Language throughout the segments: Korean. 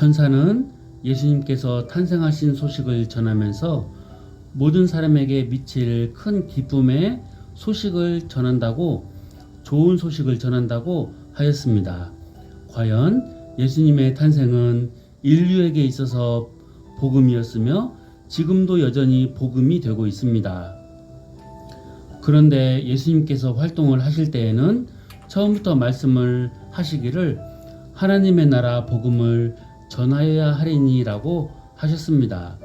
천사는 예수님께서 탄생하신 소식을 전하면서 모든 사람에게 미칠 큰 기쁨의 소식을 전한다고, 좋은 소식을 전한다고 하였습니다. 과연 예수님의 탄생은 인류에게 있어서 복음이었으며 지금도 여전히 복음이 되고 있습니다. 그런데 예수님께서 활동을 하실 때에는 처음부터 말씀을 하시기를 하나님의 나라 복음을 전하여야 하리니라고 하셨습니다.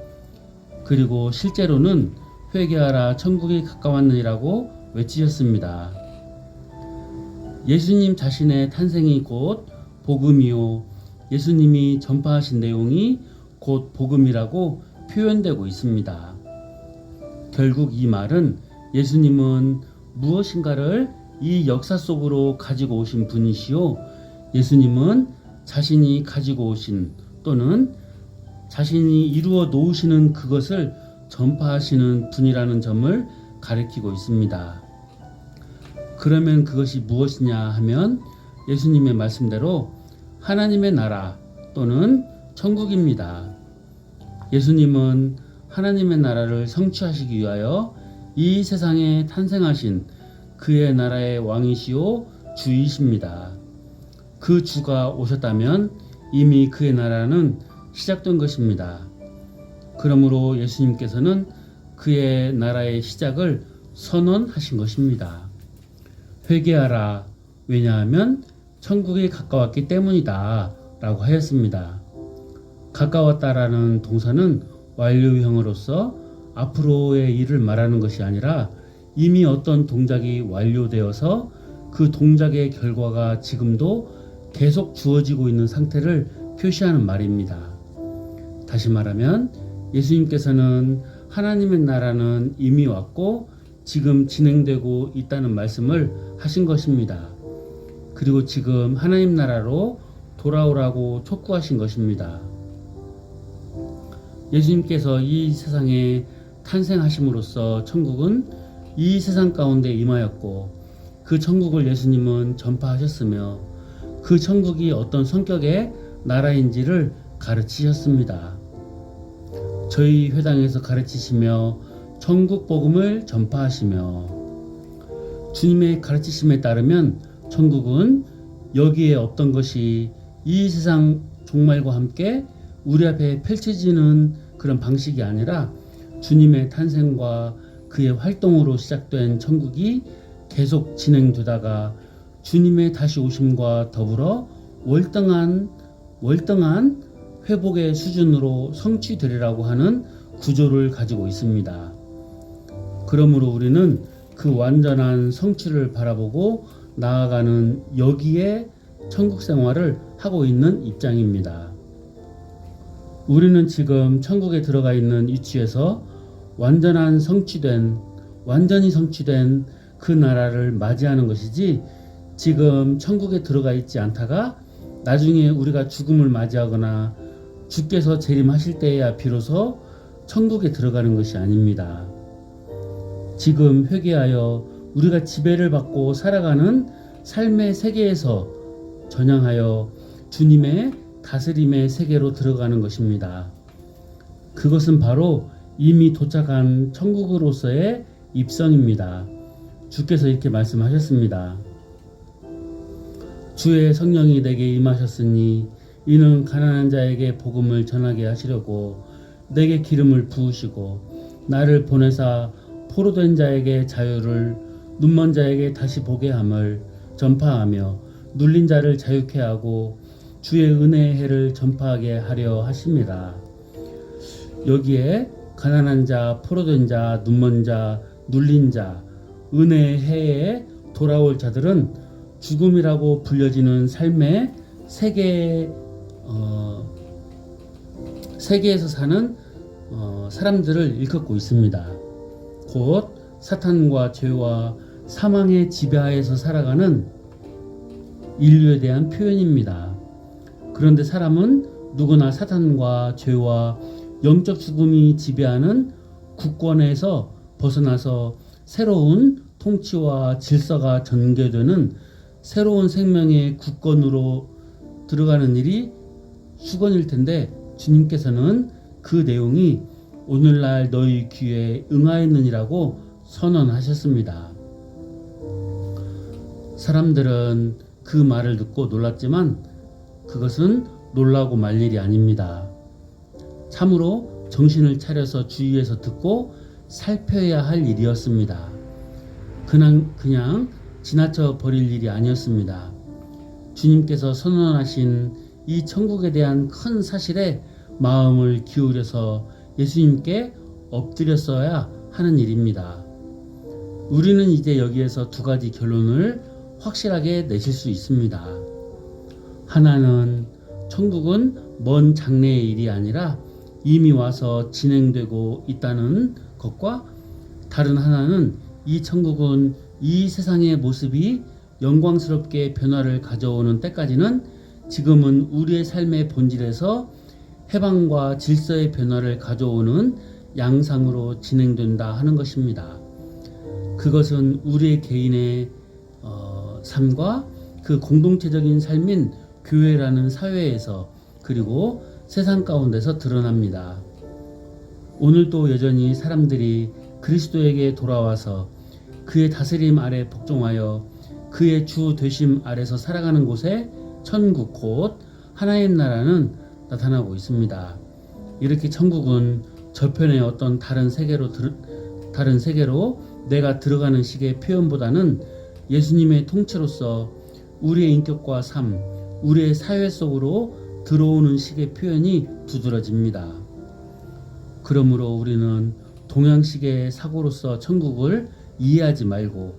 그리고 실제로는 회개하라 천국이 가까웠느니라고 외치셨습니다. 예수님 자신의 탄생이 곧 복음이요, 예수님이 전파하신 내용이 곧 복음이라고 표현되고 있습니다. 결국 이 말은 예수님은 무엇인가를 이 역사 속으로 가지고 오신 분이시요, 예수님은 자신이 가지고 오신 또는 자신이 이루어 놓으시는 그것을 전파하시는 분이라는 점을 가리키고 있습니다. 그러면 그것이 무엇이냐 하면 예수님의 말씀대로 하나님의 나라 또는 천국입니다. 예수님은 하나님의 나라를 성취하시기 위하여 이 세상에 탄생하신 그의 나라의 왕이시요 주이십니다. 그 주가 오셨다면 이미 그의 나라는 시작된 것입니다. 그러므로 예수님께서는 그의 나라의 시작을 선언하신 것입니다. 회개하라, 왜냐하면 천국이 가까웠기 때문이다 라고 하였습니다. 가까웠다라는 동사는 완료형으로서 앞으로의 일을 말하는 것이 아니라 이미 어떤 동작이 완료되어서 그 동작의 결과가 지금도 계속 주어지고 있는 상태를 표시하는 말입니다. 다시 말하면 예수님께서는 하나님의 나라는 이미 왔고 지금 진행되고 있다는 말씀을 하신 것입니다. 그리고 지금 하나님 나라로 돌아오라고 촉구하신 것입니다. 예수님께서 이 세상에 탄생하심으로써 천국은 이 세상 가운데 임하였고 그 천국을 예수님은 전파하셨으며 그 천국이 어떤 성격의 나라인지를 가르치셨습니다. 저희 회당에서 가르치시며 천국 복음을 전파하시며 주님의 가르치심에 따르면 천국은 여기에 없던 것이 이 세상 종말과 함께 우리 앞에 펼쳐지는 그런 방식이 아니라 주님의 탄생과 그의 활동으로 시작된 천국이 계속 진행되다가 주님의 다시 오심과 더불어 월등한 회복의 수준으로 성취되리라고 하는 구조를 가지고 있습니다. 그러므로 우리는 그 완전한 성취를 바라보고 나아가는 여기에 천국 생활을 하고 있는 입장입니다. 우리는 지금 천국에 들어가 있는 위치에서 완전히 성취된 그 나라를 맞이하는 것이지 지금 천국에 들어가 있지 않다가 나중에 우리가 죽음을 맞이하거나 주께서 재림하실 때에야 비로소 천국에 들어가는 것이 아닙니다. 지금 회개하여 우리가 지배를 받고 살아가는 삶의 세계에서 전향하여 주님의 다스림의 세계로 들어가는 것입니다. 그것은 바로 이미 도착한 천국으로서의 입성입니다. 주께서 이렇게 말씀하셨습니다. 주의 성령이 내게 임하셨으니 이는 가난한 자에게 복음을 전하게 하시려고 내게 기름을 부으시고 나를 보내사 포로된 자에게 자유를, 눈먼 자에게 다시 보게 함을 전파하며 눌린 자를 자유케 하고 주의 은혜의 해를 전파하게 하려 하십니다. 여기에 가난한 자, 포로된 자, 눈먼 자, 눌린 자, 은혜의 해에 돌아올 자들은 죽음이라고 불려지는 삶의 세계에서 사는 사람들을 일컫고 있습니다. 곧 사탄과 죄와 사망의 지배하에서 살아가는 인류에 대한 표현입니다. 그런데 사람은 누구나 사탄과 죄와 영적 죽음이 지배하는 국권에서 벗어나서 새로운 통치와 질서가 전개되는 새로운 생명의 국권으로 들어가는 일이 수건일 텐데 주님께서는 그 내용이 오늘날 너희 귀에 응하였느니라고 선언하셨습니다. 사람들은 그 말을 듣고 놀랐지만 그것은 놀라고 말 일이 아닙니다. 참으로 정신을 차려서 주위에서 듣고 살펴야 할 일이었습니다. 그냥 지나쳐 버릴 일이 아니었습니다. 주님께서 선언하신 이 천국에 대한 큰 사실에 마음을 기울여서 예수님께 엎드렸어야 하는 일입니다. 우리는 이제 여기에서 두 가지 결론을 확실하게 내실 수 있습니다. 하나는 천국은 먼 장래의 일이 아니라 이미 와서 진행되고 있다는 것과, 다른 하나는 이 천국은 이 세상의 모습이 영광스럽게 변화를 가져오는 때까지는 지금은 우리의 삶의 본질에서 해방과 질서의 변화를 가져오는 양상으로 진행된다 하는 것입니다. 그것은 우리의 개인의 삶과 그 공동체적인 삶인 교회라는 사회에서, 그리고 세상 가운데서 드러납니다. 오늘도 여전히 사람들이 그리스도에게 돌아와서 그의 다스림 아래 복종하여 그의 주 되심 아래서 살아가는 곳에 천국 곧 하나님 나라는 나타나고 있습니다. 이렇게 천국은 저편의 어떤 다른 세계로 내가 들어가는 식의 표현보다는 예수님의 통치로서 우리의 인격과 삶, 우리의 사회 속으로 들어오는 식의 표현이 두드러집니다. 그러므로 우리는 동양식의 사고로서 천국을 이해하지 말고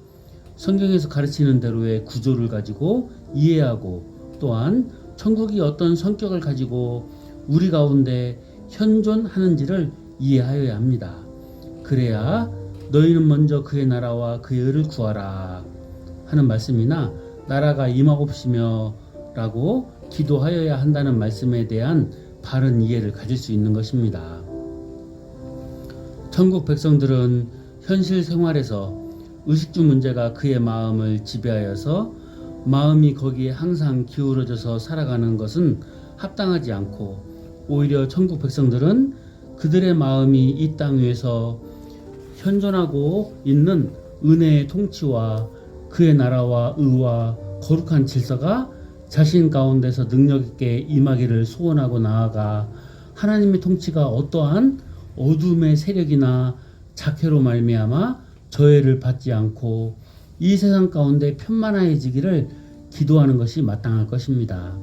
성경에서 가르치는 대로의 구조를 가지고 이해하고, 또한 천국이 어떤 성격을 가지고 우리 가운데 현존하는지를 이해하여야 합니다. 그래야 너희는 먼저 그의 나라와 그의 의를 구하라 하는 말씀이나 나라가 임하옵시며 라고 기도하여야 한다는 말씀에 대한 바른 이해를 가질 수 있는 것입니다. 천국 백성들은 현실 생활에서 의식주 문제가 그의 마음을 지배하여서 마음이 거기에 항상 기울어져서 살아가는 것은 합당하지 않고, 오히려 천국 백성들은 그들의 마음이 이 땅 위에서 현존하고 있는 은혜의 통치와 그의 나라와 의와 거룩한 질서가 자신 가운데서 능력 있게 임하기를 소원하고 나아가 하나님의 통치가 어떠한 어둠의 세력이나 작해로 말미암아 저해를 받지 않고 이 세상 가운데 편만해지기를 기도하는 것이 마땅할 것입니다.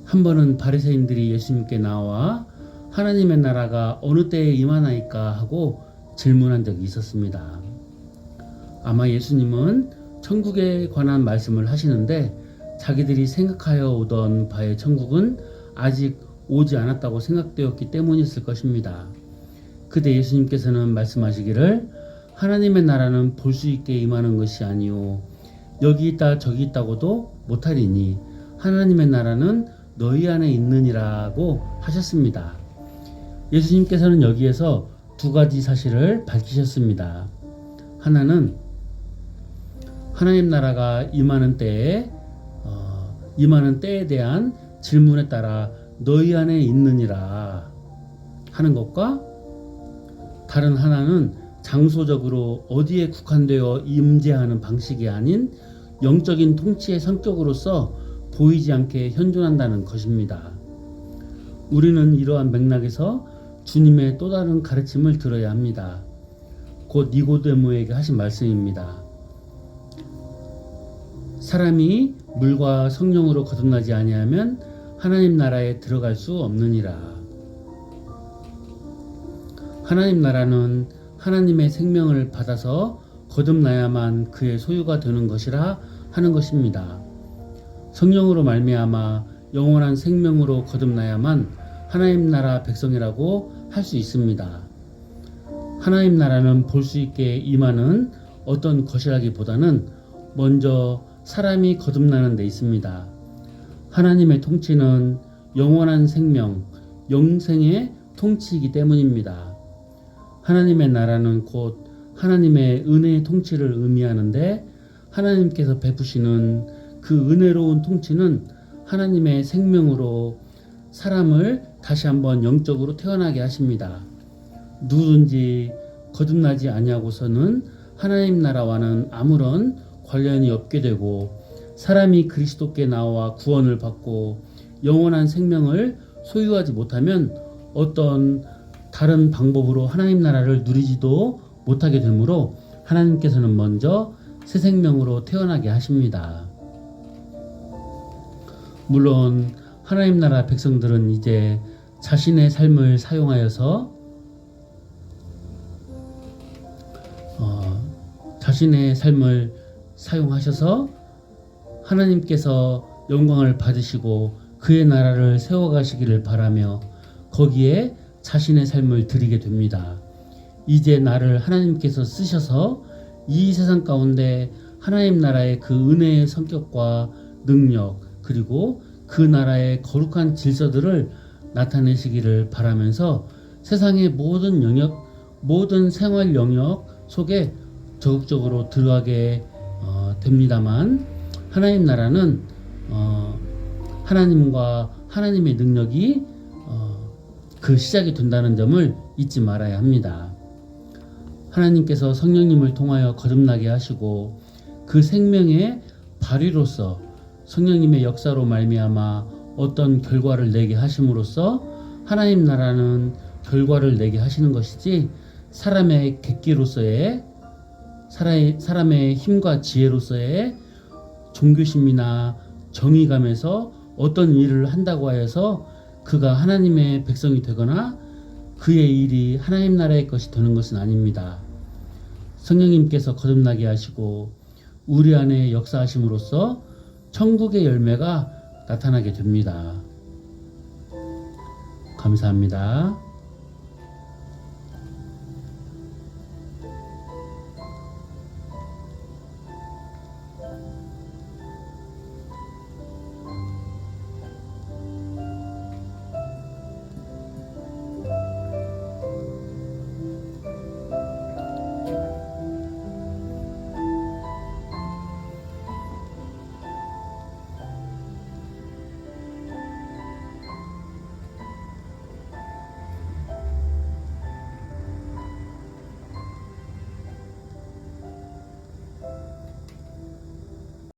한 번은 바리새인들이 예수님께 나와 하나님의 나라가 어느 때에 임하나이까 하고 질문한 적이 있었습니다. 아마 예수님은 천국에 관한 말씀을 하시는데 자기들이 생각하여 오던 바의 천국은 아직 오지 않았다고 생각되었기 때문이었을 것입니다. 그때 예수님께서는 말씀하시기를 하나님의 나라는 볼 수 있게 임하는 것이 아니요 여기 있다 저기 있다고도 못하리니 하나님의 나라는 너희 안에 있느니라고 하셨습니다. 예수님께서는 여기에서 두 가지 사실을 밝히셨습니다. 하나는 하나님 나라가 임하는 때에 대한 질문에 따라 너희 안에 있느니라 하는 것과, 다른 하나는 장소적으로 어디에 국한되어 임재하는 방식이 아닌 영적인 통치의 성격으로서 보이지 않게 현존한다는 것입니다. 우리는 이러한 맥락에서 주님의 또 다른 가르침을 들어야 합니다. 곧 니고데모에게 하신 말씀입니다. 사람이 물과 성령으로 거듭나지 아니하면 하나님 나라에 들어갈 수 없느니라. 하나님 나라는 하나님의 생명을 받아서 거듭나야만 그의 소유가 되는 것이라 하는 것입니다. 성령으로 말미암아 영원한 생명으로 거듭나야만 하나님 나라 백성이라고 할 수 있습니다. 하나님 나라는 볼 수 있게 임하는 어떤 것이라기보다는 먼저 사람이 거듭나는 데 있습니다. 하나님의 통치는 영원한 생명, 영생의 통치이기 때문입니다. 하나님의 나라는 곧 하나님의 은혜의 통치를 의미하는데, 하나님께서 베푸시는 그 은혜로운 통치는 하나님의 생명으로 사람을 다시 한번 영적으로 태어나게 하십니다. 누구든지 거듭나지 아니하고서는 하나님 나라와는 아무런 관련이 없게 되고, 사람이 그리스도께 나와 구원을 받고 영원한 생명을 소유하지 못하면 어떤 다른 방법으로 하나님 나라를 누리지도 못하게 되므로 하나님께서는 먼저 새 생명으로 태어나게 하십니다. 물론 하나님 나라 백성들은 이제 자신의 삶을 사용하여서 자신의 삶을 사용하셔서 하나님께서 영광을 받으시고 그의 나라를 세워가시기를 바라며 거기에 자신의 삶을 드리게 됩니다. 이제 나를 하나님께서 쓰셔서 이 세상 가운데 하나님 나라의 그 은혜의 성격과 능력, 그리고 그 나라의 거룩한 질서들을 나타내시기를 바라면서 세상의 모든 영역, 모든 생활 영역 속에 적극적으로 들어가게 됩니다만, 하나님 나라는 하나님과 하나님의 능력이 그 시작이 된다는 점을 잊지 말아야 합니다. 하나님께서 성령님을 통하여 거듭나게 하시고 그 생명의 발휘로서 성령님의 역사로 말미암아 어떤 결과를 내게 하심으로써 하나님 나라는 결과를 내게 하시는 것이지, 사람의 객기로서의 사람의 힘과 지혜로서의 종교심이나 정의감에서 어떤 일을 한다고 하여서 그가 하나님의 백성이 되거나 그의 일이 하나님 나라의 것이 되는 것은 아닙니다. 성령님께서 거듭나게 하시고 우리 안에 역사하심으로써 천국의 열매가 나타나게 됩니다. 감사합니다.